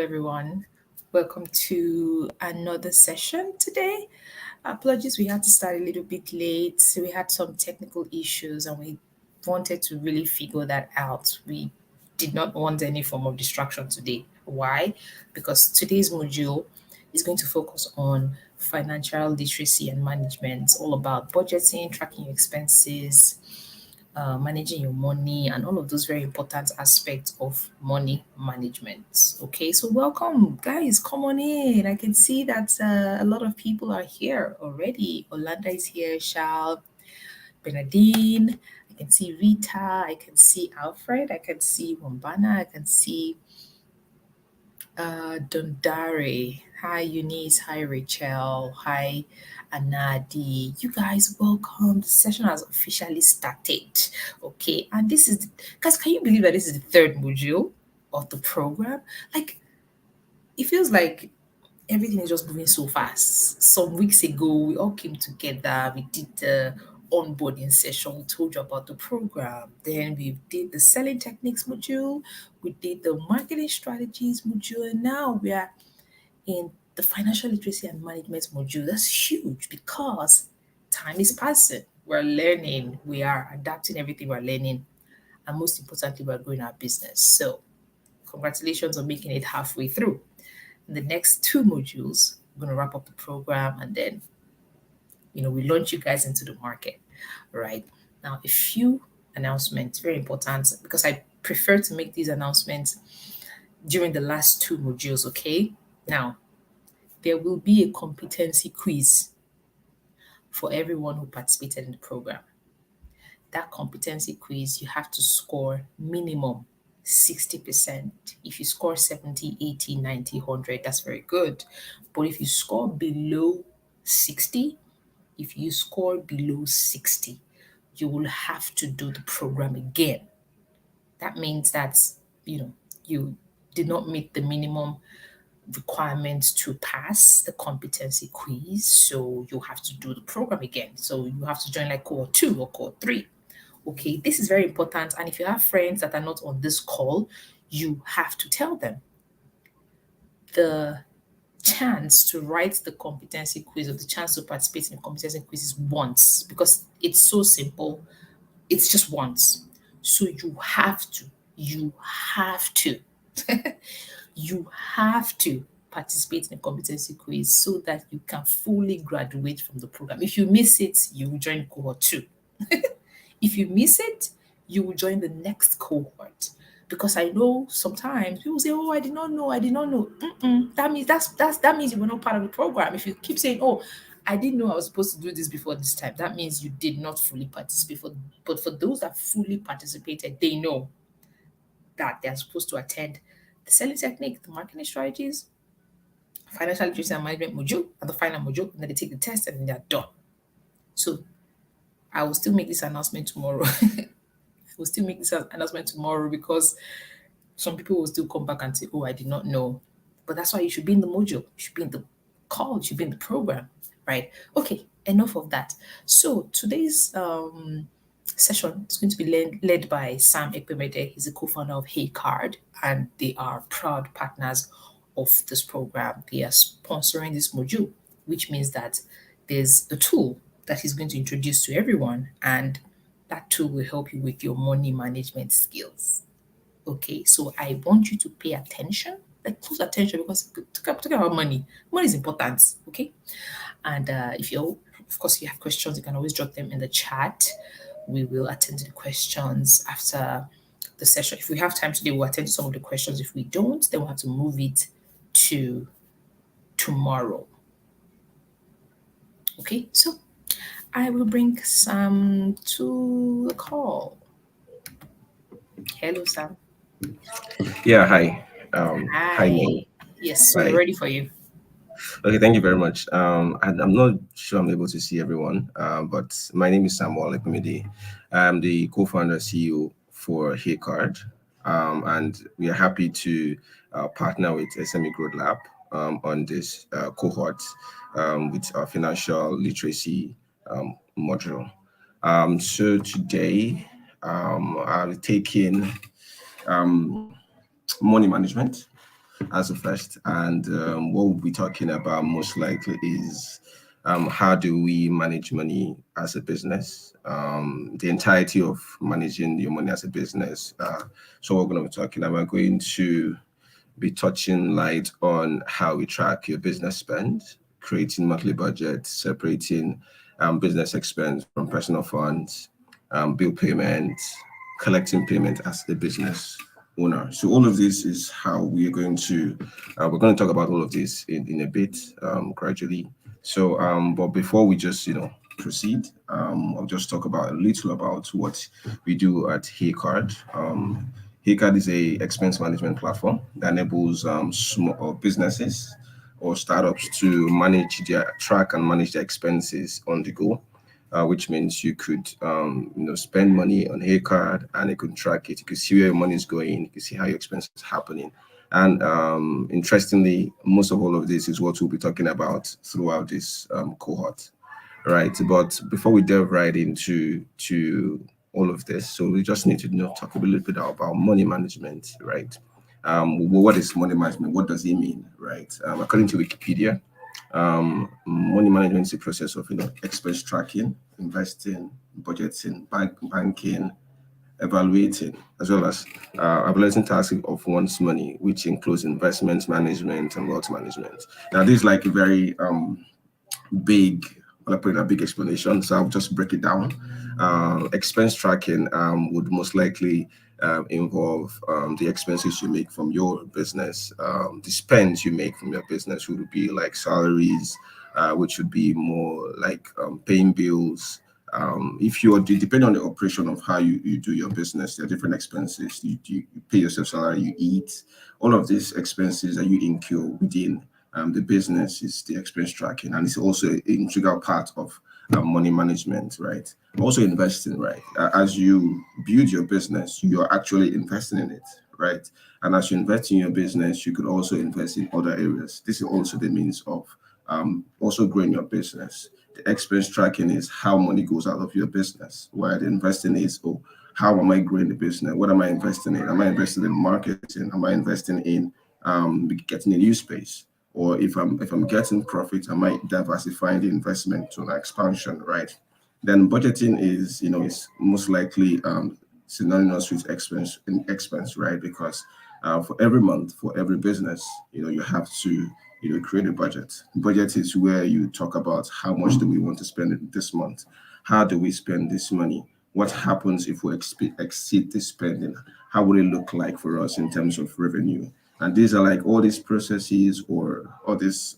everyone. Welcome to another session today. Apologies, we had to start a little bit late. So we had some technical issues and we wanted to really figure that out. We did not want any form of distraction today. Why? Because today's module is going to focus on financial literacy and management, all about budgeting, tracking your expenses, managing your money, and all of those very important aspects of money management. Okay, so welcome, guys. Come on in. I can see that a lot of people are here already. Olanda is here, Shal, Bernadine. I can see Rita. I can see Alfred. I can see Wombana. I can see Dondare. Hi, Eunice. Hi, Rachel. Hi, Anadi. You guys, welcome. The session has officially started. Okay, and this is, guys, can you believe that this is the third module of the program? Like, it feels like everything is just moving so fast. Some weeks ago, we all came together. We did the onboarding session. We told you about the program. Then we did the selling techniques module. We did the marketing strategies module. And now we are in the financial literacy and management module. That's huge because time is passing. We're learning. We are adapting everything we're learning. And most importantly, we're growing our business. So congratulations on making it halfway through. In the next two modules, we're going to wrap up the program and then, we launch you guys into the market, right? Now, a few announcements, very important, because I prefer to make these announcements during the last two modules, okay? Now, there will be a competency quiz for everyone who participated in the program. That competency quiz, you have to score minimum 60%. If you score 70, 80, 90, 100, that's very good. But if you score below 60, if you score below 60, you will have to do the program again. That means that, you did not meet the minimum requirements to pass the competency quiz. So you have to do the program again. So you have to join like cohort 2 or cohort 3. Okay, this is very important. And if you have friends that are not on this call, you have to tell them. The chance to write the competency quiz or the chance to participate in the competency quiz is once because it's so simple. It's just once. So you have to, you have to participate in the competency quiz so that you can fully graduate from the program. If you miss it, you will join cohort 2. If you miss it, you will join the next cohort. Because I know sometimes people say, "Oh, I did not know, I did not know." That means that means you were not part of the program. If you keep saying, "Oh, I didn't know I was supposed to do this before this time," that means you did not fully participate. But for those that fully participated, they know that they're supposed to attend the selling technique, the marketing strategies, financial literacy and management module, and the final module, and then they take the test and then they're done. So I will still make this announcement tomorrow. We'll still make this announcement tomorrow because some people will still come back and say, "Oh, I did not know." But that's why you should be in the module, you should be in the call, you should be in the program, right? Okay, enough of that. So today's session is going to be led by Sam Ekpemede. He's a co-founder of HeyCard, and they are proud partners of this program. They are sponsoring this module, which means that there's a tool that he's going to introduce to everyone, and that tool will help you with your money management skills. Okay, so I want you to pay attention, like close attention, because talking about money, money is important. Okay, and if you, of course, if you have questions, you can always drop them in the chat. We will attend to the questions after the session. If we have time today, we'll attend to some of the questions. If we don't, then we'll have to move it to tomorrow. Okay, so I will bring Sam to the call. Hello, Sam. Yeah, hi. Hi, Nate. Hi. Yes, we're Hi. ready for you. Okay, thank you very much. I'm not sure I'm able to see everyone, but my name is Samuel Ekmidi. I'm the co-founder CEO for HeyCard, and we are happy to partner with SME Growth Lab on this cohort with our financial literacy module. So today, I'll take in money management. as a first. And what we'll be talking about most likely is how do we manage money as a business, the entirety of managing your money as a business. So we're going to be talking about, we're going to be touching light on how we track your business spend, creating monthly budgets, separating business expense from personal funds, bill payments, collecting payment as a business owner. So all of this is how we're going to talk about all of this in a bit, gradually. So, but before we just, proceed, I'll just talk about a little about what we do at HeyCard. HeyCard is a expense management platform that enables small businesses or startups to track and manage their expenses on the go, which means you could spend money on a card and it could track it. You could see where your money is going. You can see how your expenses are happening. And interestingly, most of all of this is what we'll be talking about throughout this cohort, right? But before we delve right into all of this, so we just need to talk a little bit about money management, right? What is money management? What does it mean, right? According to Wikipedia, money management is a process of expense tracking, investing, budgeting, banking, evaluating, as well as evaluating tasks of one's money, which includes investment management and wealth management. Now, this is like a very big, well, I put in a big explanation, so I'll just break it down. Expense tracking would most likely involve the expenses you make from your business, the spends you make from your business would be like salaries, which would be more like paying bills. If you are depending on the operation of how you do your business, there are different expenses. You pay yourself salary, you eat, all of these expenses that you incur within the business is the expense tracking, and it's also an integral part of money management, right? Also investing, right? As you build your business, you are actually investing in it, right? And as you invest in your business, you could also invest in other areas. This is also the means of also growing your business. The expense tracking is how money goes out of your business, while the investing is, oh, how am I growing the business? What am I investing in? Am I investing in marketing? Am I investing in getting a new space? Or if I'm getting profit, I might diversify the investment to an expansion, right? Then budgeting is most likely synonymous with expense, right? Because for every month, for every business, you have to create a budget. Budget is where you talk about how much do we want to spend this month, how do we spend this money, what happens if we exceed this spending, how would it look like for us in terms of revenue. And these are like all these processes or all these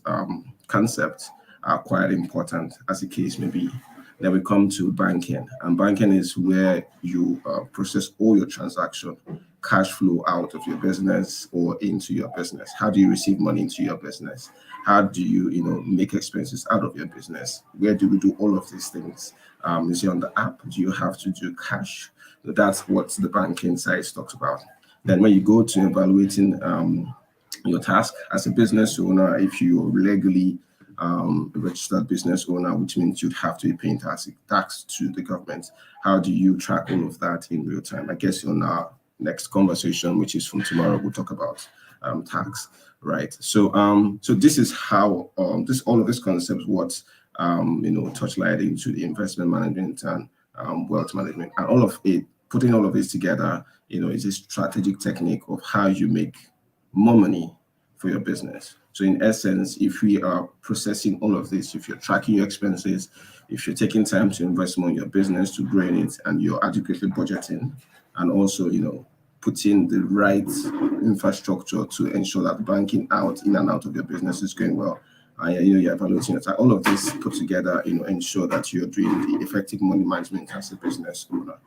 concepts are quite important, as the case may be. Then we come to banking, and banking is where you process all your transaction, cash flow out of your business or into your business. How do you receive money into your business? How do you make expenses out of your business? Where do we do all of these things? You see on the app, do you have to do cash? So that's what the banking side talks about. Then when you go to evaluating your task as a business owner, if you are legally registered business owner, which means you'd have to be paying tax to the government. How do you track all of that in real time? I guess on our next conversation, which is from tomorrow, we'll talk about tax, right? So this is how this all of these concepts what touch light into the investment management and wealth management, and all of it, putting all of this together, is a strategic technique of how you make more money for your business. So in essence, if we are processing all of this, if you're tracking your expenses, if you're taking time to invest more in your business to grow in it, and you're adequately budgeting, and also putting the right infrastructure to ensure that banking out in and out of your business is going well, and you're evaluating it. All of this put together, ensure that you're doing the effective money management as a business owner,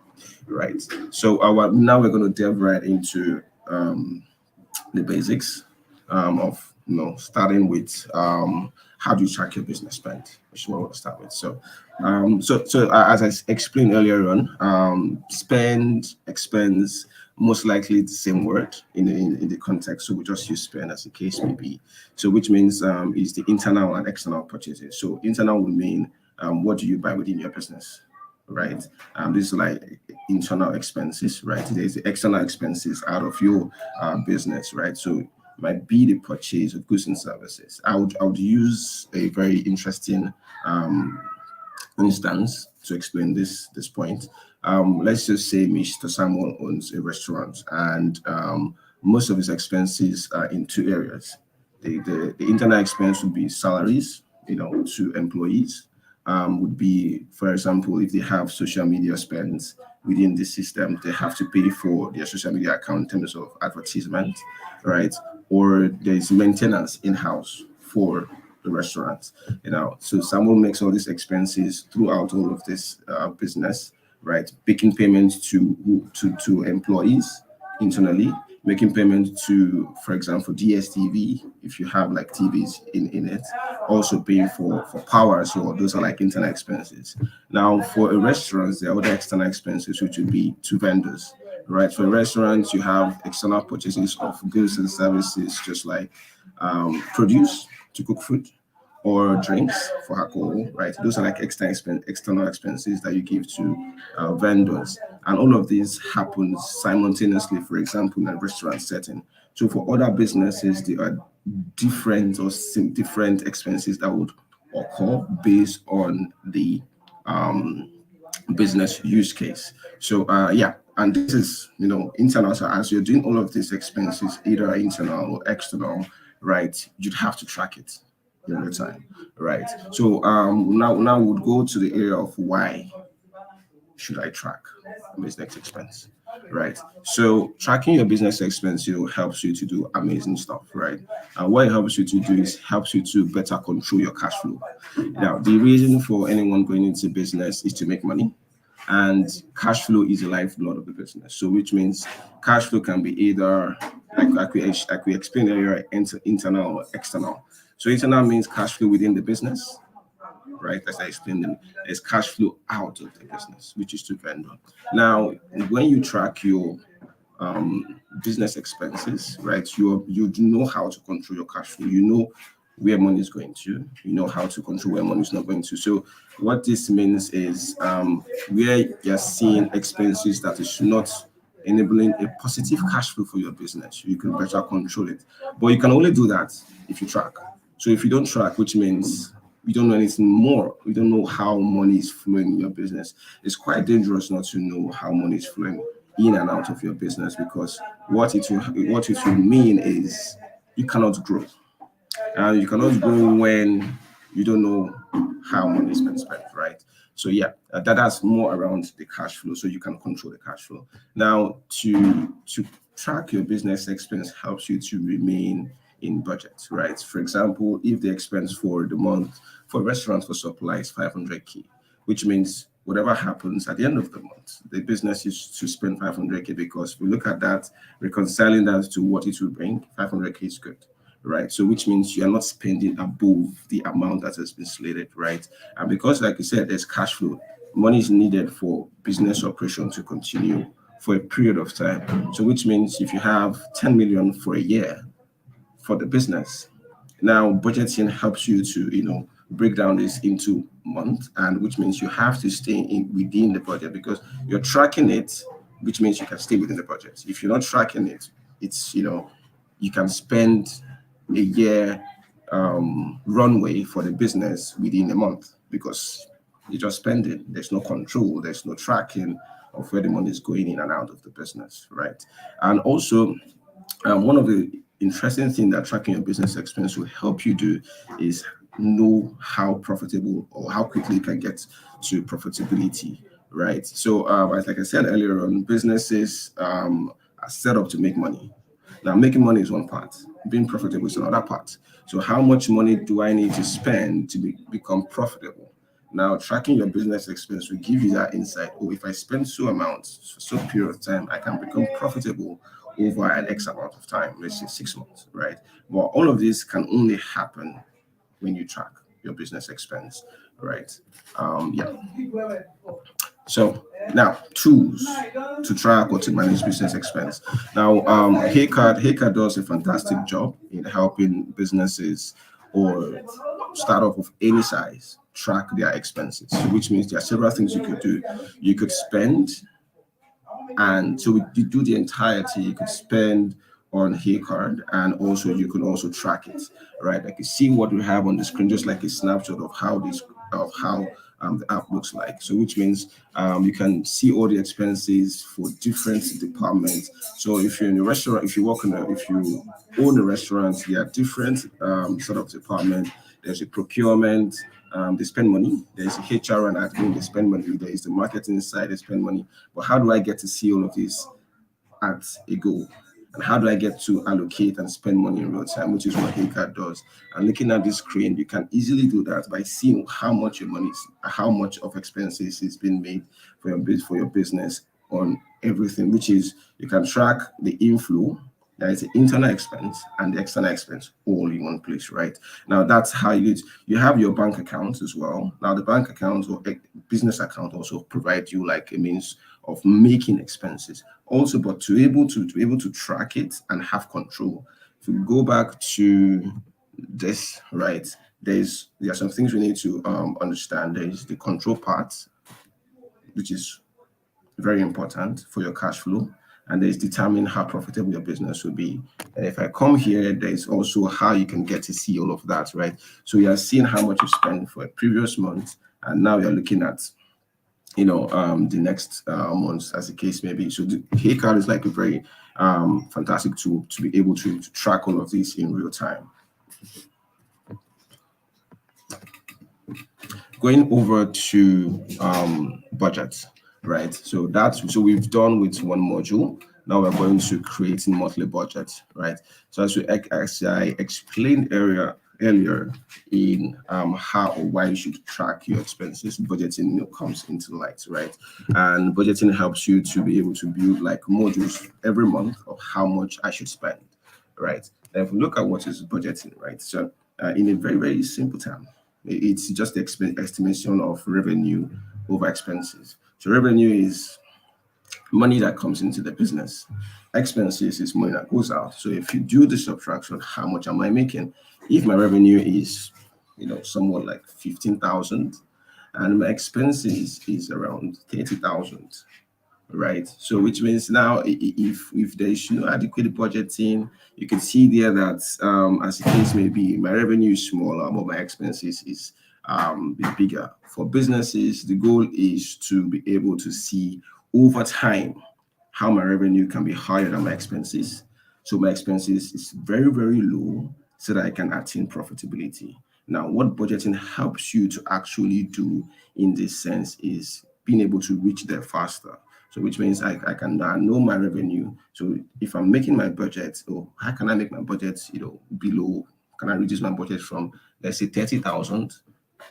right? So now we're going to delve right into the basics of starting with how do you track your business spend, which is what I want to start with. So as I explained earlier on, spend, expense, most likely the same word in the context. So we just use spend as the case may be. So which means is the internal and external purchases. So internal would mean what do you buy within your business, right? This is like internal expenses, right? There's the external expenses out of your business, right? So might be the purchase of goods and services. I would use a very interesting um, instance to explain this point. Let's just say Mr. Samuel owns a restaurant, and most of his expenses are in two areas. The internal expense would be salaries, to employees. Would be, for example, if they have social media spends within the system, they have to pay for their social media account in terms of advertisement, right? Or there's maintenance in house for the restaurant. So Samuel makes all these expenses throughout all of this business, right? Making payments to employees internally, making payments to, for example, DSTV if you have like TVs in it, also paying for power as well. Those are like internal expenses. Now, for a restaurant, there are other external expenses which would be to vendors, right? For restaurants, you have external purchases of goods and services, just like produce to cook food, or drinks for alcohol, right? Those are like external expenses that you give to vendors. And all of these happens simultaneously, for example, in a restaurant setting. So for other businesses, there are different or different expenses that would occur based on the um, business use case. So yeah, and this is internal. So as you're doing all of these expenses, either internal or external, right? You'd have to track it in real time, right? So now we'll go to the area of why should I track business expense, right? So tracking your business expense, helps you to do amazing stuff, right? And what it helps you to do is helps you to better control your cash flow. Now, the reason for anyone going into business is to make money, and cash flow is the lifeblood of the business. So, which means cash flow can be either like we explained earlier, internal or external. So, internal means cash flow within the business, right? As I explained, there's cash flow out of the business, which is to vendor. Now, when you track your business expenses, right? You know how to control your cash flow. You know where money is going to. You know how to control where money is not going to. So what this means is where you're seeing expenses that is not enabling a positive cash flow for your business, you can better control it. But you can only do that if you track. So if you don't track, which means you don't know anything more, you don't know how money is flowing in your business, it's quite dangerous not to know how money is flowing in and out of your business, because what it will mean is you cannot grow, and you cannot grow when you don't know how money is being spent, right? So yeah, that's more around the cash flow, so you can control the cash flow. Now, to track your business expense helps you to remain in budget, right? For example, if the expense for the month for a restaurant for supply is 500K, which means whatever happens at the end of the month, the business is to spend 500K, because if we look at that, reconciling that to what it will bring, 500K is good, right? So which means you are not spending above the amount that has been slated, right? And because, like you said, there's cash flow, money is needed for business operation to continue for a period of time. So which means if you have 10 million for a year for the business, now budgeting helps you to break down this into months, and which means you have to stay within the budget, because you're tracking it, which means you can stay within the budget. If you're not tracking it, it's you can spend a year runway for the business within a month, because you just spend it. There's no control, there's no tracking of where the money is going in and out of the business, right? And also, one of the interesting things that tracking your business expense will help you do is know how profitable or how quickly you can get to profitability, right? So, as like I said earlier on, businesses are set up to make money. Now, making money is one part, being profitable is another part. So, how much money do I need to spend to become profitable? Now, tracking your business expense will give you that insight. Oh, if I spend so amount for so period of time, I can become profitable over an X amount of time, let's say 6 months, right? But all of this can only happen when you track your business expense, right? Yeah. So now, tools to track or to manage business expense. Now, Haycard does a fantastic job in helping businesses or startup of any size track their expenses, which means there are several things you could do. You could spend, and so you do the entirety. You could spend on HeyCard, and also you can also track it, right? Like you see what we have on the screen, just like a snapshot of how the app looks like. So which means you can see all the expenses for different departments. So if you're in a restaurant, if you own a restaurant, there are different sort of departments. There's a procurement, they spend money. There's a HR and admin, they spend money. There is the marketing side, they spend money. But how do I get to see all of this at a go? And how do I get to allocate and spend money in real time, which is what HeyCard does. And looking at this screen, you can easily do that by seeing how much your money is, how much of expenses is being made for your business on everything, which is you can track the inflow, that is the internal expense and the external expense all in one place, right? Now that's how you have your bank account as well. Now the bank account or business account also provide you like a means of making expenses also, but to be able to track it and have control. If we go back to this, right, there are some things we need to understand. There is the control part, which is very important for your cash flow, and there's determine how profitable your business will be. And if I come here, there's also how you can get to see all of that, right? So you are seeing how much you spent for a previous month, and now you're looking at the next months as the case may be. So the HeyCard is like a very fantastic tool to be able to track all of this in real time. Going over to budget, right? So we've done with one module. Now we're going to create a monthly budget, right? So as I explained earlier in how or why you should track your expenses, budgeting comes into light, right? And budgeting helps you to be able to build like modules every month of how much I should spend, right? Now, if we look at what is budgeting, right? So in a very, very simple term, it's just the estimation of revenue over expenses. So revenue is money that comes into the business. Expenses is money that goes out. So if you do the subtraction, how much am I making? If my revenue is, somewhat like 15,000, and my expenses is around 30,000, right? So which means now if there is no adequate budgeting, you can see there that as the case may be, my revenue is smaller, but my expenses is bigger. For businesses, the goal is to be able to see over time how my revenue can be higher than my expenses. So my expenses is very, very low so that I can attain profitability. Now, what budgeting helps you to actually do in this sense is being able to reach there faster. So which means I can now know my revenue. So if I'm making my budget, or how can I make my budget, below? Can I reduce my budget from, let's say, 30,000?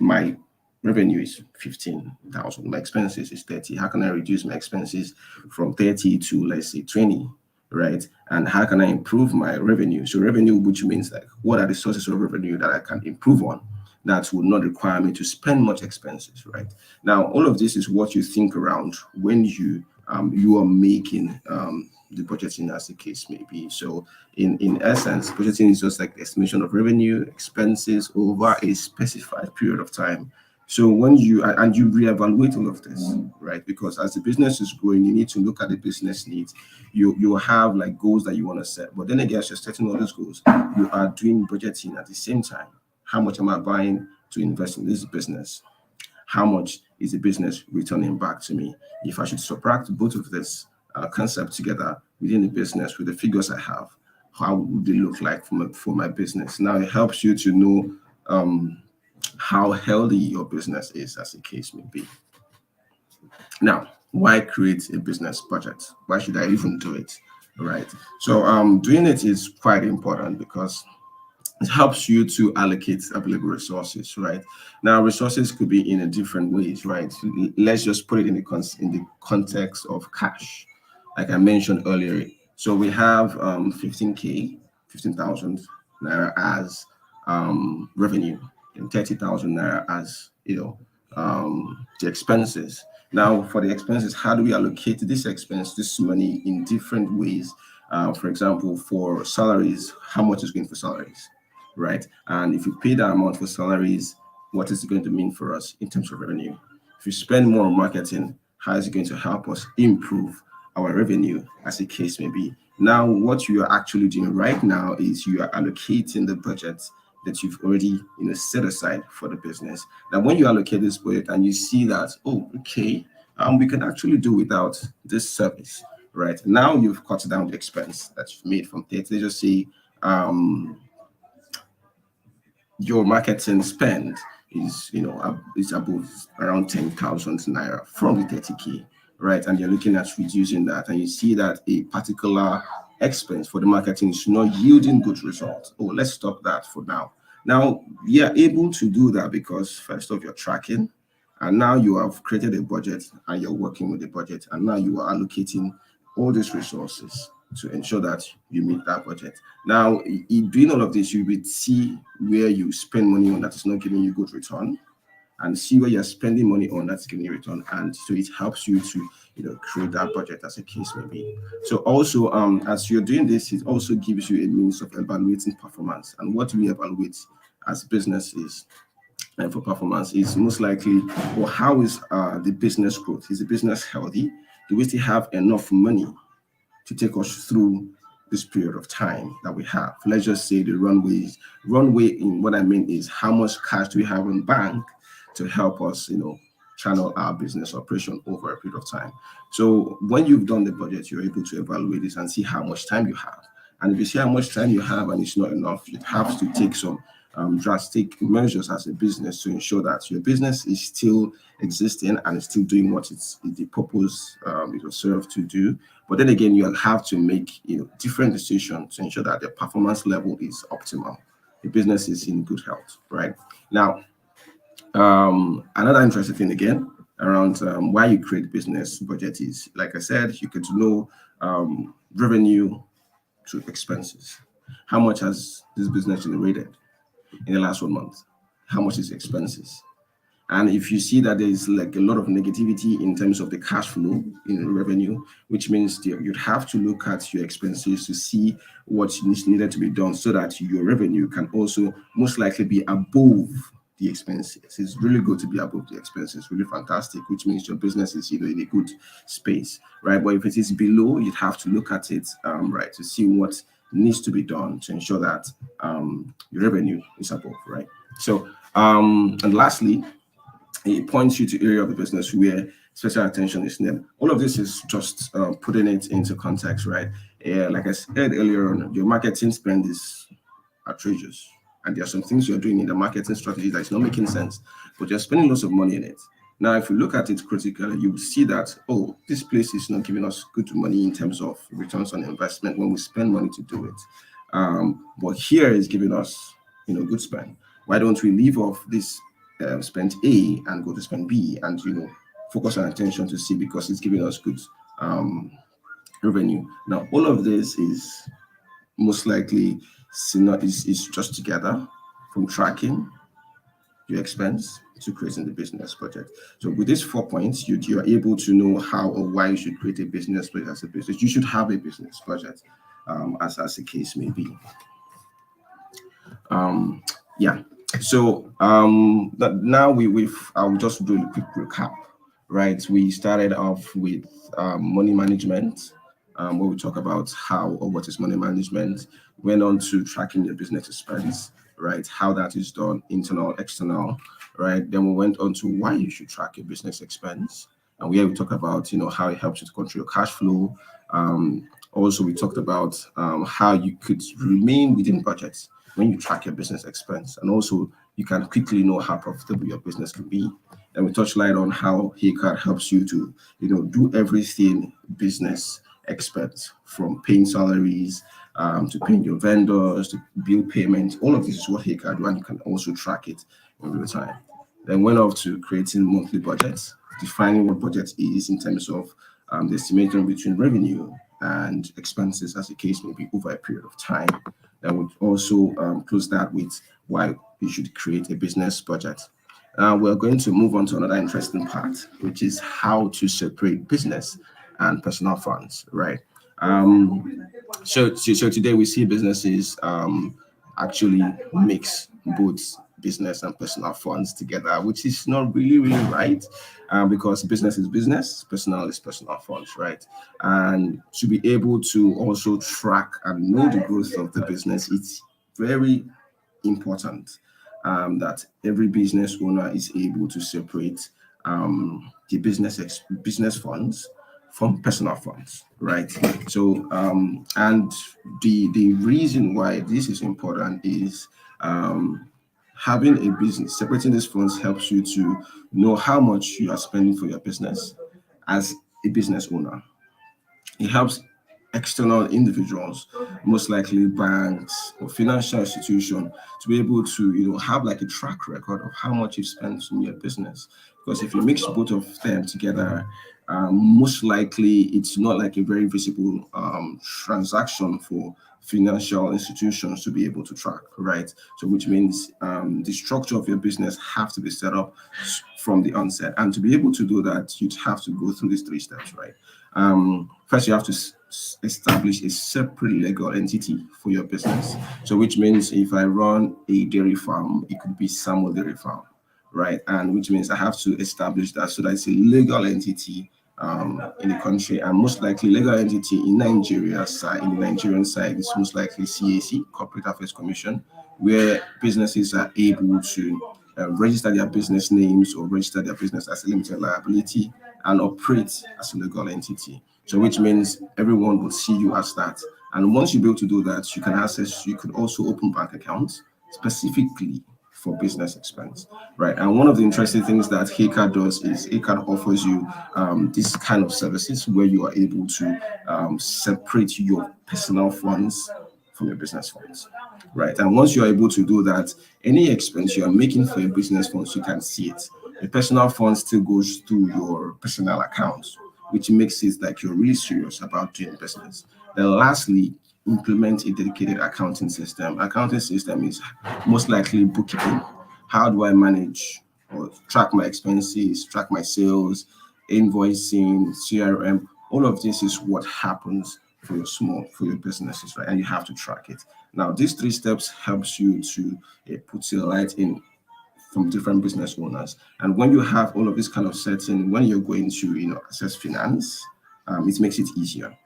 My revenue is 15,000. My expenses is 30. How can I reduce my expenses from 30 to, let's say, 20? Right? And how can I improve my revenue? So revenue, which means like what are the sources of revenue that I can improve on that would not require me to spend much expenses, right? Now, all of this is what you think around when you are making the budgeting as the case may be. So in essence, budgeting is just like the estimation of revenue, expenses over a specified period of time. So when you reevaluate all of this, right? Because as the business is growing, you need to look at the business needs. You have like goals that you want to set, but then again, as you're setting all those goals, you are doing budgeting at the same time. How much am I buying to invest in this business? How much is the business returning back to me? If I should subtract both of this concept together within the business with the figures I have, how would they look like for my business? Now it helps you to know how healthy your business is, as the case may be. Now, why create a business budget? Why should I even do it? Right. So doing it is quite important because it helps you to allocate available resources, right? Now, resources could be in a different ways, right? Let's just put it in the context of cash, like I mentioned earlier. So we have 15,000 naira as revenue and 30,000 naira as the expenses. Now, for the expenses, how do we allocate this money in different ways? For example, for salaries, how much is going for salaries? Right? And if you pay that amount for salaries, what is it going to mean for us in terms of revenue? If you spend more on marketing, how is it going to help us improve our revenue, as the case may be? Now, what you are actually doing right now is you are allocating the budget that you've already set aside for the business. Now, when you allocate this budget and you see that, oh, okay, we can actually do without this service, right? Now you've cut down the expense that you've made from 30. Let's just say um, your marketing spend is is above around 10,000 naira from the 30K, right? And you're looking at reducing that, and you see that a particular expense for the marketing is not yielding good results. Oh, let's stop that for now. Now you're able to do that because first of you're tracking, and now you have created a budget and you're working with the budget, and now you are allocating all these resources to ensure that you meet that budget. Now, in doing all of this, you will see where you spend money on that is not giving you good return, and see where you're spending money on that's giving you return. And so it helps you to create that budget as a case may be. So also, as you're doing this, it also gives you a means of evaluating performance. And what we evaluate as businesses and for performance is most likely, or how is the business growth? Is the business healthy? Do we still have enough money to take us through this period of time that we have? Let's just say the runway in what I mean is how much cash do we have in bank to help us, channel our business operation over a period of time. So when you've done the budget, you're able to evaluate this and see how much time you have. And if you see how much time you have and it's not enough, you have to take some drastic measures as a business to ensure that your business is still existing and is still doing what it's the purpose it was served to do. But then again, you have to make different decisions to ensure that the performance level is optimal. The business is in good health, right? Now, another interesting thing again around why you create business budget is, like I said, you get to know revenue to expenses. How much has this business generated in the last 1 month? How much is expenses? And if you see that there is like a lot of negativity in terms of the cash flow in revenue, which means you'd have to look at your expenses to see what is needed to be done so that your revenue can also most likely be above the expenses. It's really good to be above the expenses, really fantastic, which means your business is in a good space, right? But if it is below, you'd have to look at it, right, to see what needs to be done to ensure that your revenue is above, right? So, and lastly, it points you to area of the business where special attention is needed. All of this is just putting it into context, right? Like I said earlier on, your marketing spend is outrageous, and there are some things you're doing in the marketing strategy that is not making sense, but you're spending lots of money in it. Now, if you look at it critically, you will see that, oh, this place is not giving us good money in terms of returns on investment when we spend money to do it. But here is giving us, good spend. Why don't we leave off this spend A and go to spend B and, focus our attention to C because it's giving us good um, revenue. Now, all of this is most likely is just together from tracking your expense to creating the business budget. So with these 4 points, you are able to know how or why you should create a business budget as a business. You should have a business budget, as the case may be. Yeah. So now I'll just do a quick recap. Right. We started off with money management, where we talk about how or what is money management. Went on to tracking your business expense, right? How that is done, internal, external, right? Then we went on to why you should track your business expense, and where we talk about how it helps you to control your cash flow. Also, we talked about how you could remain within budgets when you track your business expense, and also you can quickly know how profitable your business can be. And we touched light on how HeyCard helps you to do everything business expense, from paying salaries to paying your vendors to bill payments. All of this is what HeyCard do, and you can also track it in real time. Then went off to creating monthly budgets, defining what budget is in terms of the estimation between revenue and expenses, as the case may be, over a period of time. That would also close that with why you should create a business budget. We're going to move on to another interesting part, which is how to separate business and personal funds, right? So today we see businesses actually mix both business and personal funds together, which is not really right, because business is business, personal is personal funds, right? And to be able to also track and know the growth of the business, it's very important, that every business owner is able to separate the business funds from personal funds, right? So, and the reason why this is important is, having a business, separating these funds helps you to know how much you are spending for your business as a business owner. It helps external individuals, most likely banks or financial institution, to be able to have like a track record of how much you've spent in your business. Because if you mix both of them together, most likely it's not like a very visible transaction for financial institutions to be able to track, right? So which means the structure of your business have to be set up from the onset, and to be able to do that, you'd have to go through these three steps, right? First, you have to establish a separate legal entity for your business. So, which means if I run a dairy farm, it could be Samuel Dairy Farm, right? And which means I have to establish that, so that it's a legal entity in the country, and most likely legal entity in Nigeria side, in the Nigerian side, is most likely CAC, Corporate Affairs Commission, where businesses are able to register their business names or register their business as a limited liability and operate as a legal entity. So, which means everyone will see you as that. And once you be able to do that, you could also open bank accounts specifically for business expense, right? And one of the interesting things that HACAR does is HACAR offers you this kind of services where you are able to separate your personal funds from your business funds, right? And once you are able to do that, any expense you are making for your business funds, you can see it. The personal fund still goes through your personal accounts, which makes it like you're really serious about doing business. Then lastly, implement a dedicated accounting system. Accounting system is most likely bookkeeping. How do I manage or track my expenses, track my sales, invoicing, CRM? All of this is what happens for your businesses, right? And you have to track it. Now, these three steps helps you to put your light in from different business owners. And when you have all of this kind of setting, when you're going to access finance, it makes it easier,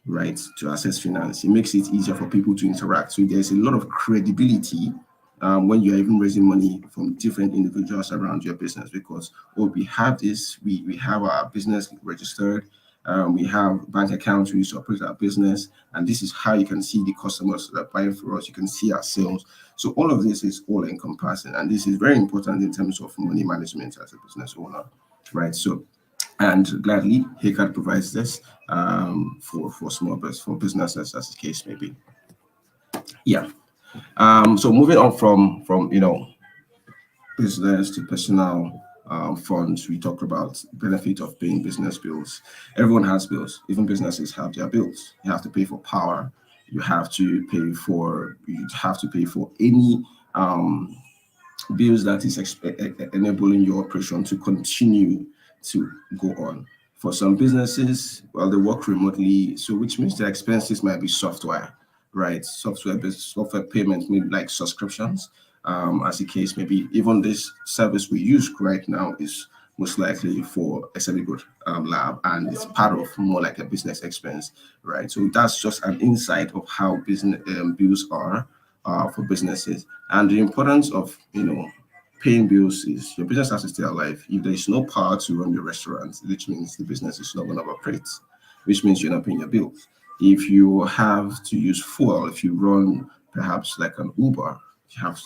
right, to access finance. It makes it easier for people to interact. So there's a lot of credibility when you're even raising money from different individuals around your business, because we have this, we have our business registered, we have bank accounts we use to operate our business, and this is how you can see the customers that are buying for us. You can see our sales. So all of this is all encompassing, and this is very important in terms of money management as a business owner, right? So, and gladly, HACAD provides this for for businesses, as the case may be. Yeah. So moving on from business to personal funds, we talked about benefit of paying business bills. Everyone has bills. Even businesses have their bills. You have to pay for power. You have to pay for any bills that is enabling your operation to continue to go on. For some businesses, well, they work remotely, so which means their expenses might be software, right? Software payments, maybe like subscriptions, as the case may be. Even this service we use right now is most likely for a semi-good lab, and it's part of more like a business expense, right? So that's just an insight of how business bills are for businesses, and the importance of paying bills is your business has to stay alive. If there is no power to run your restaurant, which means the business is not going to operate, which means you're not paying your bills. If you have to use fuel, if you run perhaps like an Uber,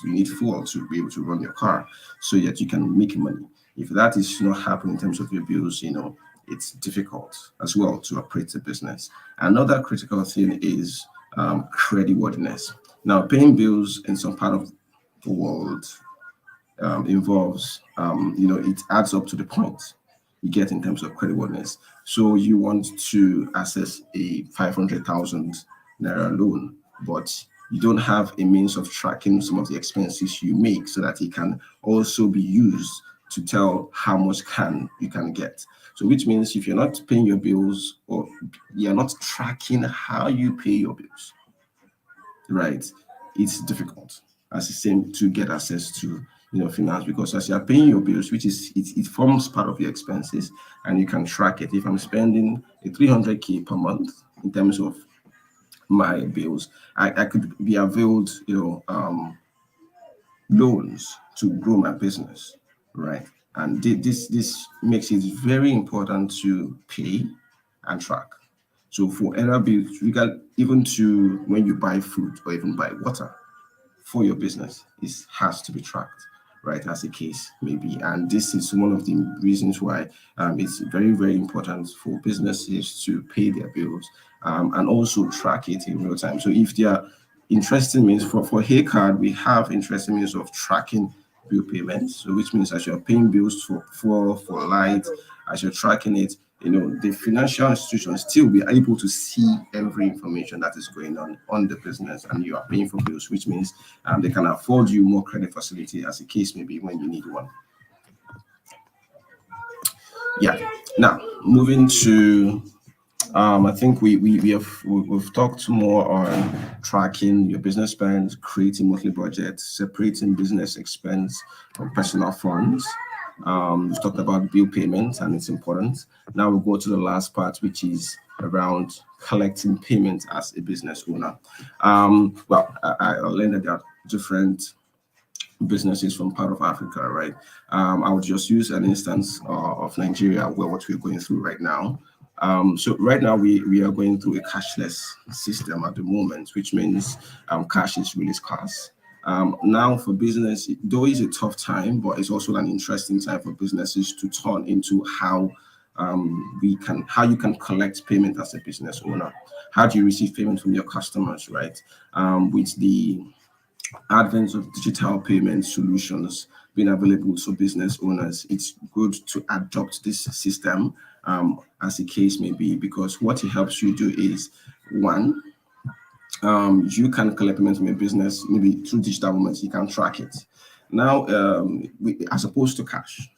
you need fuel to be able to run your car so that you can make money. If that is not happening in terms of your bills, it's difficult as well to operate a business. Another critical thing is creditworthiness. Now, paying bills in some part of the world involves, it adds up to the point you get in terms of creditworthiness. So you want to access a 500,000 naira loan, but you don't have a means of tracking some of the expenses you make so that it can also be used to tell how much you can get. So which means if you're not paying your bills, or you're not tracking how you pay your bills, right, it's difficult. as the same to get access to finance, because as you're paying your bills, which is it forms part of your expenses, and you can track it. If I'm spending a 300K per month in terms of my bills, I could be availed loans to grow my business, right? And this makes it very important to pay and track. So for error bills, you can even to when you buy food or even buy water for your business, it has to be tracked, right? As the case may be. And this is one of the reasons why it's very, very important for businesses to pay their bills and also track it in real time. So if there are interesting means for Haycard, we have interesting means of tracking bill payments. So which means as you're paying bills for light, as you're tracking it, the financial institutions still be able to see every information that is going on the business, and you are paying for bills, which means they can afford you more credit facility, as the case may be, when you need one. Yeah. Now moving to I think we've talked more on tracking your business spend, creating monthly budgets, separating business expense from personal funds. We've talked about bill payments and it's important. Now we'll go to the last part, which is around collecting payments as a business owner. I learned that there are different businesses from part of Africa, right? I would just use an instance of Nigeria, where what we're going through right now. So right now we are going through a cashless system at the moment, which means cash is really scarce. Now for business, though it's a tough time, but it's also an interesting time for businesses to turn into how you can collect payment as a business owner. How do you receive payment from your customers, right? With the advent of digital payment solutions being available to business owners, it's good to adopt this system, as the case may be, because what it helps you do is one, you can collect payments from your business maybe through digital moments, you can track it. Now, as opposed to cash.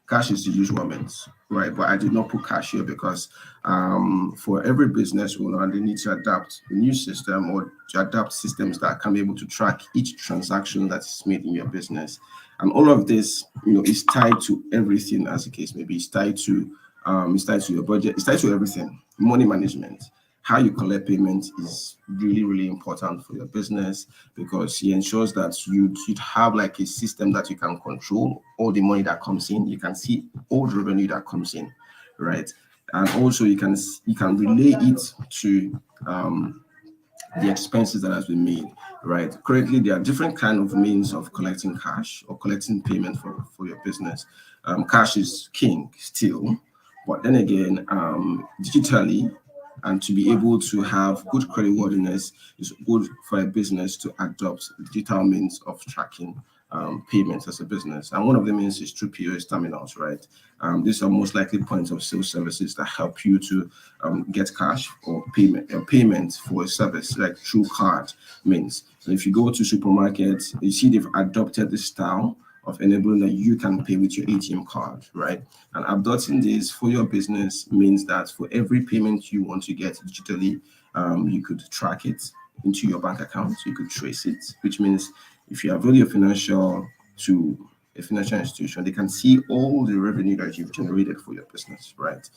Cash is the usual means, right? But I did not put cash here because for every business owner, they need to adapt a new system or to adapt systems that can be able to track each transaction that is made in your business. And all of this, is tied to everything, as the case may be. It's tied to your budget. It's tied to everything. Money management. How you collect payment is really, really important for your business, because it ensures that you'd have like a system that you can control all the money that comes in. You can see all the revenue that comes in, right? And also you can relay it to the expenses that has been made, right? Currently, there are different kind of means of collecting cash or collecting payment for your business. Cash is king still, but then again, digitally, and to be able to have good credit worthiness, is good for a business to adopt digital means of tracking payments as a business. And one of the means is through POS terminals, right? These are most likely points of sale services that help you to get cash or payment for a service, like through card means. So if you go to supermarkets, you see they've adopted this style of enabling that you can pay with your ATM card, right? And adopting this for your business means that for every payment you want to get digitally, you could track it into your bank account. You could trace it, which means if you avail your financial to a financial institution, they can see all the revenue that you've generated for your business, right?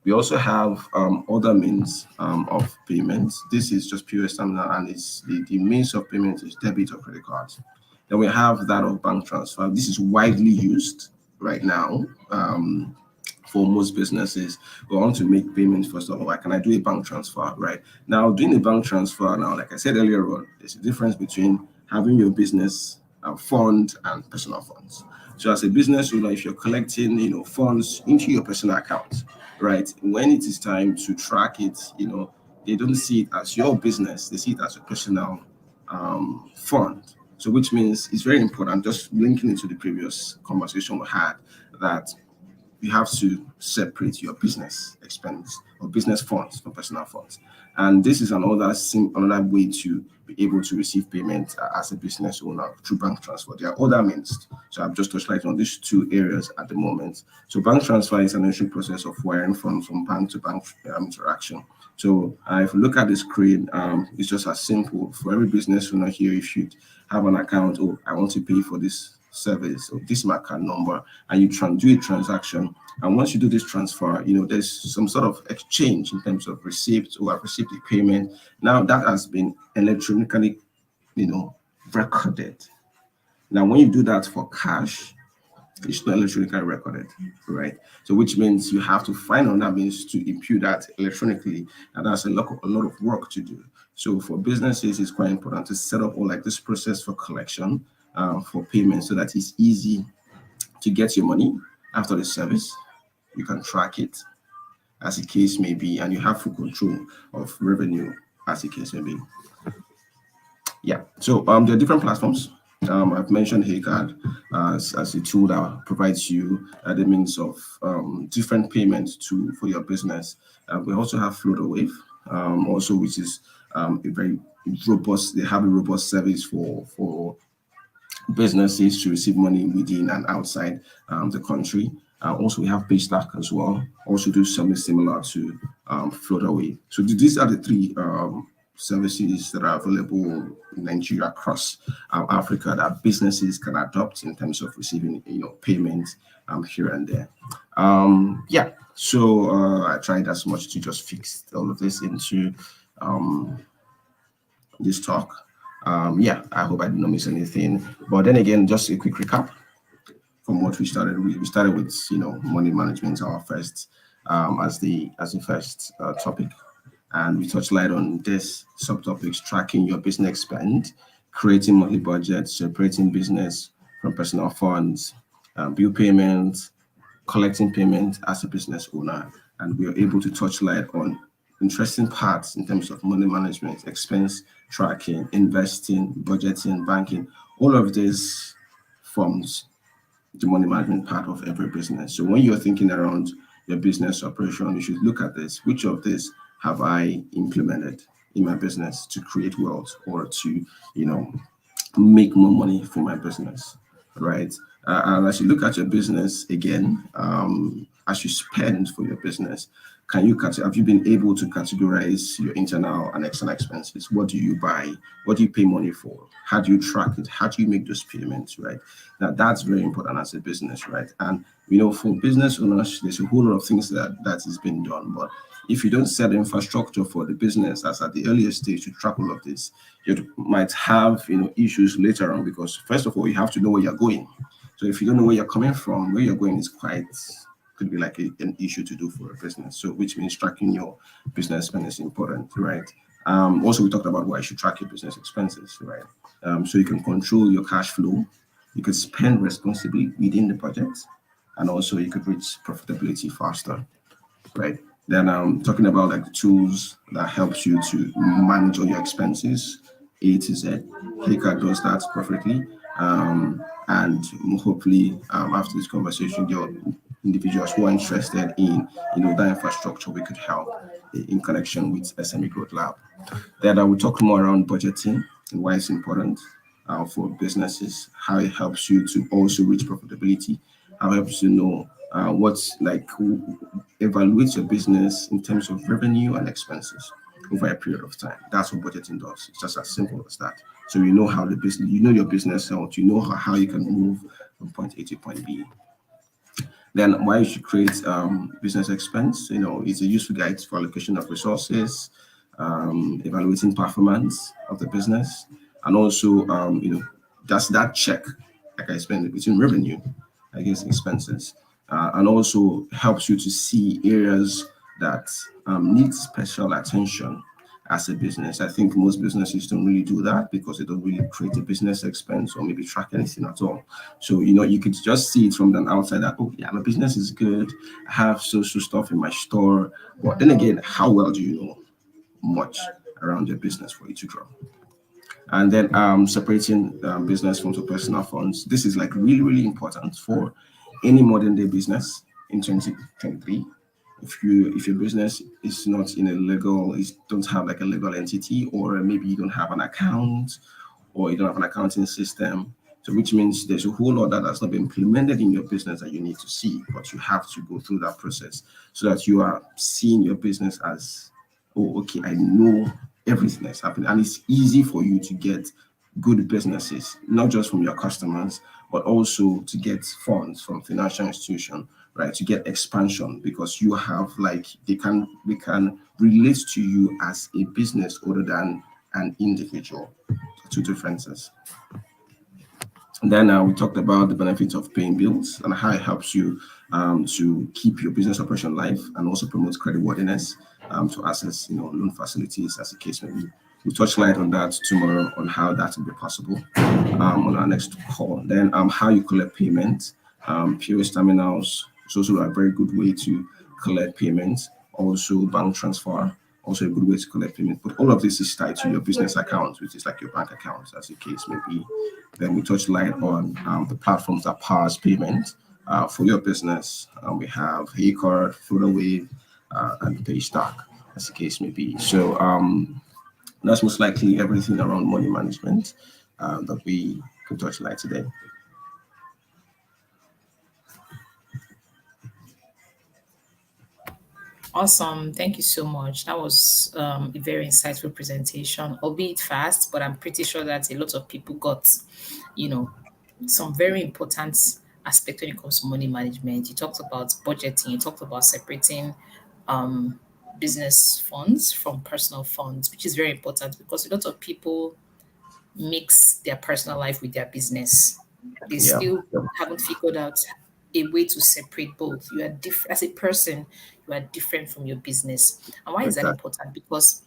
We also have other means of payments. This is just pure terminal, and it's the means of payment is debit or credit cards. Then we have that of bank transfer. This is widely used right now for most businesses. We want to make payments first of all. Why can I do a bank transfer? Right now, doing a bank transfer now, like I said earlier on, there's a difference between having your business fund and personal funds. So as a business owner, if you're collecting, funds into your personal account, right, when it is time to track it, they don't see it as your business; they see it as a personal fund. So which means it's very important. Just linking into the previous conversation we had, that you have to separate your business expense or business funds from personal funds. And this is another way to be able to receive payment as a business owner through bank transfer. There are other means. So I've just touched light on these two areas at the moment. So bank transfer is an initial process of wiring funds from bank to bank interaction. So if you look at the screen, it's just as simple for every business owner here. You should have an account. Oh, I want to pay for this service or this is my account number, and you do a transaction. And once you do this transfer, there's some sort of exchange in terms of receipts or I've received the payment. Now that has been electronically, recorded. Now, when you do that for cash, it's not electronically recorded, right? So, which means you have to find another means to impute that electronically, and that's a lot of work to do. So, for businesses, it's quite important to set up all like this process for collection, for payment, so that it's easy to get your money after the service. You can track it as the case may be, and you have full control of revenue as the case may be. Yeah. So there are different platforms. I've mentioned HeyCard as a tool that provides you the means of different payments for your business. We also have FloatAwave, also which is a very robust. They have a robust service for businesses to receive money within and outside the country. Also, we have Paystack as well. Also, do something similar to FloatAway. So these are the three services that are available in Nigeria across Africa that businesses can adopt in terms of receiving, payments here and there. Yeah. So I tried as much to just fix all of this into this talk. Yeah, I hope I did not miss anything. But then again, just a quick recap from what we started with. We started with money management, our first as the first topic, and we touched light on this subtopics: tracking your business spend, creating monthly budgets, separating business from personal funds, bill payments, collecting payments as a business owner, and we are able to touch light on interesting parts in terms of money management, expense tracking, investing, budgeting, banking. All of this forms the money management part of every business. So when you're thinking around your business operation, you should look at this. Which of this have I implemented in my business to create wealth or to, make more money for my business, right? And as you look at your business again, as you spend for your business, have you been able to categorize your internal and external expenses? What do you buy? What do you pay money for? How do you track it? How do you make those payments, right? Now that's very important as a business, right? And for business owners, there's a whole lot of things that is being done. But if you don't set the infrastructure for the business as at the earliest stage to track all of this, you might have issues later on, because first of all, you have to know where you're going. So if you don't know where you're coming from, where you're going is could be like an issue to do for a business. So which means tracking your business spend is important, right? Also, we talked about why you should track your business expenses, right? So you can control your cash flow, you could spend responsibly within the budget, and also you could reach profitability faster, right? Then talking about like the tools that helps you to manage all your expenses, A to Z. Hika does that perfectly. And hopefully after this conversation, your individuals who are interested in that infrastructure, we could help in connection with SME Growth Lab. Then I will talk more around budgeting and why it's important for businesses, how it helps you to also reach profitability, how it helps you know what's like evaluate your business in terms of revenue and expenses over a period of time. That's what budgeting does. It's just as simple as that. So you know how the business, your business health, you know how you can move from point A to point B. Then why you should create business expense, it's a useful guide for allocation of resources, evaluating performance of the business, and also that's that check, like I explained, between revenue against expenses, and also helps you to see areas that need special attention as a business. I think most businesses don't really do that because they don't really create a business expense or maybe track anything at all. So, you could just see it from the outside that, oh, yeah, my business is good. I have social stuff in my store. But then again, how well do you know much around your business for you to grow? And then separating business funds to personal funds. This is like really, really important for any modern day business. in 2023. If your business is not in a legal, is don't have like a legal entity, or maybe you don't have an account, or you don't have an accounting system, so which means there's a whole lot that has not been implemented in your business that you need to see, but you have to go through that process so that you are seeing your business as, oh, okay, I know everything that's happening, and it's easy for you to get good businesses, not just from your customers, but also to get funds from financial institution, right? To get expansion because you have like they can relate to you as a business other than an individual. Two differences. And then we talked about the benefits of paying bills and how it helps you to keep your business operation live and also promote creditworthiness to access, loan facilities as the case may be. We'll touch light on that tomorrow on how that will be possible on our next call. Then how you collect payment, POS terminals is also a very good way to collect payments. Also bank transfer, also a good way to collect payment. But all of this is tied to your business account, which is like your bank account, as the case may be. Then we touch light on the platforms that powers payment for your business. We have HeyCard, Flutterwave, and Paystack, as the case may be. So that's most likely everything around money management that we can touch light today. Awesome. Thank you so much. That was a very insightful presentation, albeit fast, but I'm pretty sure that a lot of people got, you know, some very important aspect when it comes to money management. You talked about budgeting, you talked about separating um, business funds from personal funds, which is very important because a lot of people mix their personal life with their business. They Yeah, still yeah, haven't figured out a way to separate both. You are different as a person, you are different from your business. And why is that exactly. important? Because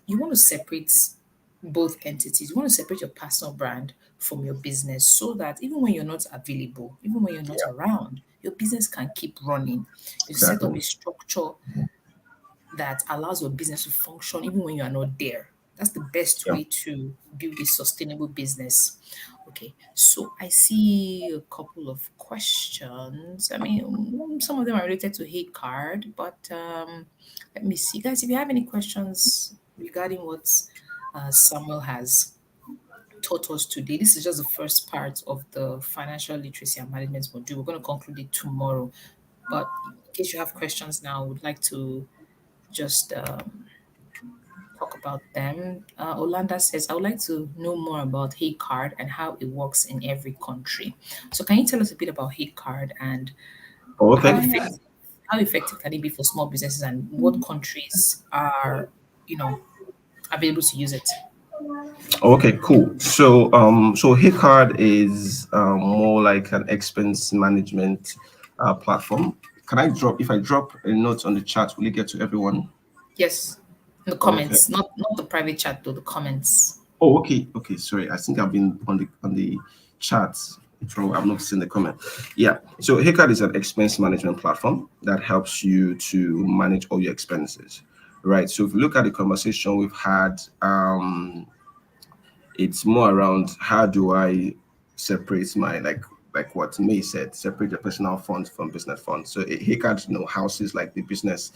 you want to separate both entities. You want to separate your personal brand from your business so that even when you're not available, even when you're not Yeah, around, your business can keep running. You set up a exactly. structure that allows your business to function even when you are not there. That's the best Yeah. way to build a sustainable business. Okay, so I see a couple of questions. I mean, some of them are related to hate card, but let me see, guys. If you have any questions regarding what Samuel has taught us today, this is just the first part of the financial literacy and management module. We're going to conclude it tomorrow. But in case you have questions now, I would like to just talk about them. Olanda says, I would like to know more about Hey Card and how it works in every country. So, can you tell us a bit about Hey Card and Oh, how okay. effective can it be for small businesses and what countries are, you know, available to use it? Okay, cool. So Hicard is more like an expense management platform. Can I drop, if I drop a note on the chat, will it get to everyone? Yes, in the Okay. comments, not the private chat, though the comments. Oh, okay. Okay. Sorry. I think I've been on the chat. From I'm not seeing the comment. Yeah. So Hicard is an expense management platform that helps you to manage all your expenses. Right. So if you look at the conversation we've had, it's more around how do I separate my like what May said, separate the personal funds from business funds. So he can houses like the business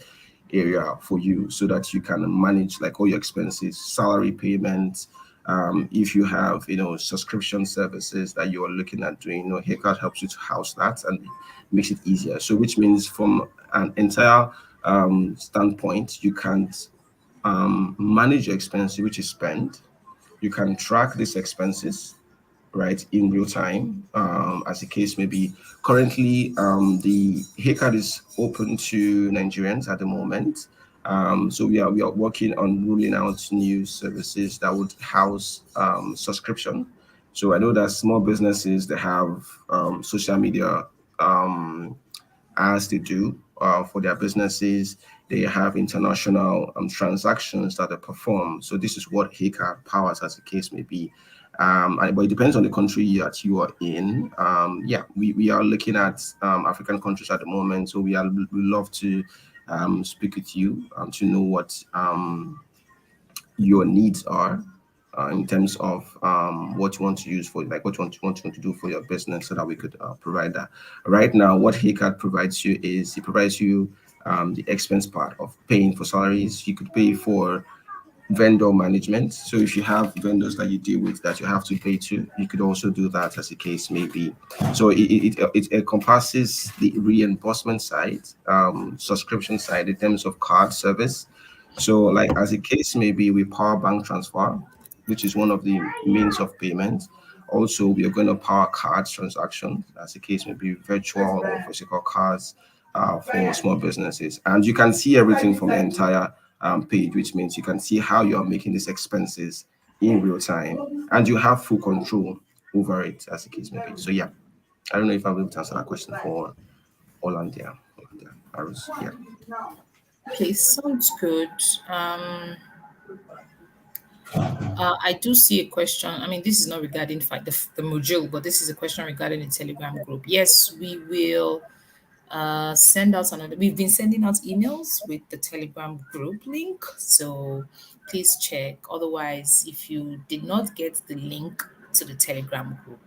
area for you so that you can manage like all your expenses, salary payments. If you have subscription services that you are looking at doing, Haircut helps you to house that and makes it easier. So which means from an entire standpoint, you can manage your expenses, which is spend. You can track these expenses right in real time, as the case may be. Currently, the haircut is open to Nigerians at the moment. So we are working on rolling out new services that would house subscription. So I know that small businesses they have social media as they do for their businesses. They have international transactions that they perform. So this is what HICA powers, as the case may be. But it depends on the country that you are in. Yeah, we are looking at African countries at the moment. So we love to speak with you to know what your needs are in terms of what you want to use for, like what you want to do for your business, so that we could provide that. Right now, what Haycard provides you is it provides you the expense part of paying for salaries. You could pay for vendor management. So if you have vendors that you deal with that you have to pay to, you could also do that as the case may be. So it encompasses the reimbursement side, subscription side in terms of card service. So like as the case may be with power bank transfer, which is one of the means of payment. Also, we are going to power cards transactions, as the case may be virtual or physical cards for small businesses. And you can see everything from the entire page, which means you can see how you are making these expenses in real time, and you have full control over it, as the case may be. So yeah, I don't know if I'll be able to answer that question for Hollandia. Arus, yeah. Okay, sounds good. Um, I do see a question. I mean, this is not regarding the module, but this is a question regarding the Telegram group. Yes, we will send out another. We've been sending out emails with the Telegram group link, so please check. Otherwise, if you did not get the link to the Telegram group,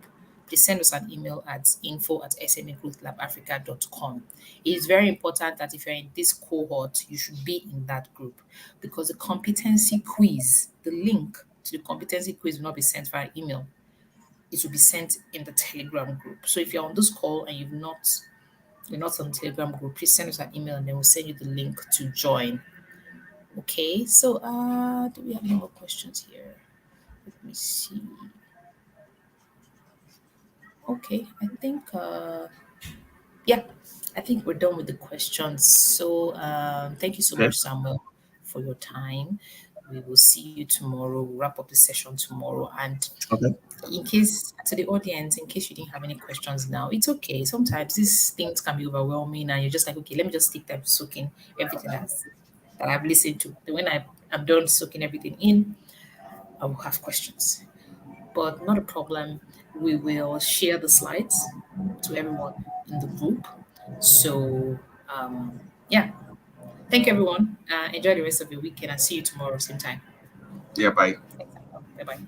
please send us an email at info@smegrowthlabafrica.com. It is very important that if you're in this cohort, you should be in that group, because the competency quiz, the link to the competency quiz will not be sent via email. It will be sent in the Telegram group. So if you're on this call and you're not on the Telegram group, please send us an email and then we'll send you the link to join. Okay, so do we have any more questions here? Let me see. Okay, yeah, I think we're done with the questions. So thank you so Okay. much, Samuel, for your time. We will see you tomorrow. We'll wrap up the session tomorrow. And Okay. in case to the audience, in case you didn't have any questions now, it's okay. Sometimes these things can be overwhelming, and you're just like, okay, let me just take time to soak in everything that I've listened to. Then when I'm done soaking everything in, I will have questions. But not a problem. We will share the slides to everyone in the group. So yeah, thank you everyone. Enjoy the rest of your weekend and see you tomorrow same time. Yeah. Bye. Bye bye.